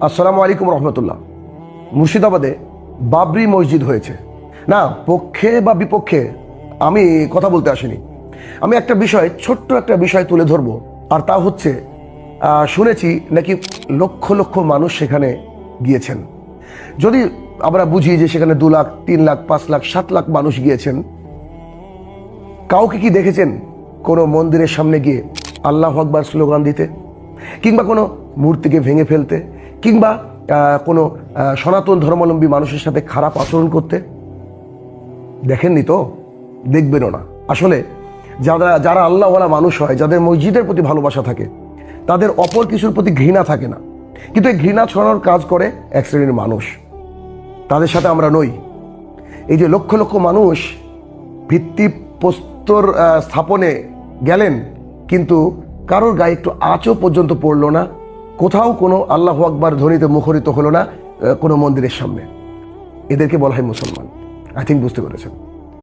আসসালামু আলাইকুম রহমতুল্লাহ। মুর্শিদাবাদে বাবরি মসজিদ হয়েছে। না, পক্ষে বা বিপক্ষে আমি কথা বলতে আসিনি। আমি একটা বিষয়, ছোট্ট একটা বিষয় তুলে ধরবো। আর তা হচ্ছে, শুনেছি নাকি লক্ষ লক্ষ মানুষ সেখানে গিয়েছেন। যদি আমরা বুঝি যে সেখানে 2 লাখ, 3 লাখ, 5 লাখ, 7 লাখ মানুষ গিয়েছেন, কাউকে কি দেখেছেন কোনো মন্দিরের সামনে গিয়ে আল্লাহু আকবার স্লোগান দিতে, কিংবা কোনো মূর্তিকে ভেঙে ফেলতে, কিংবা কোনো সনাতন ধর্মাবলম্বী মানুষের সাথে খারাপ আচরণ করতে? দেখেননি তো, দেখবেনও না। আসলে যারা আল্লাহওয়ালা মানুষ হয়, যাদের মসজিদের প্রতি ভালোবাসা থাকে, তাদের অপর কিছুর প্রতি ঘৃণা থাকে না। কিন্তু এই ঘৃণা ছড়ানোর কাজ করে এক শ্রেণীর মানুষ। তাদের সাথে আমরা নই। এই যে লক্ষ লক্ষ মানুষ ভিত্তিপ্রস্তর স্থাপনে গেলেন, কিন্তু কারোর গায়ে একটু আঁচও পর্যন্ত পড়লো না, কোথাও কোনো আল্লাহু আকবার ধ্বনিতে মুখরিত হলো না কোনো মন্দিরের সামনে। এদেরকে বলা হয় মুসলমান। আই থিঙ্ক বুঝতে পেরেছেন।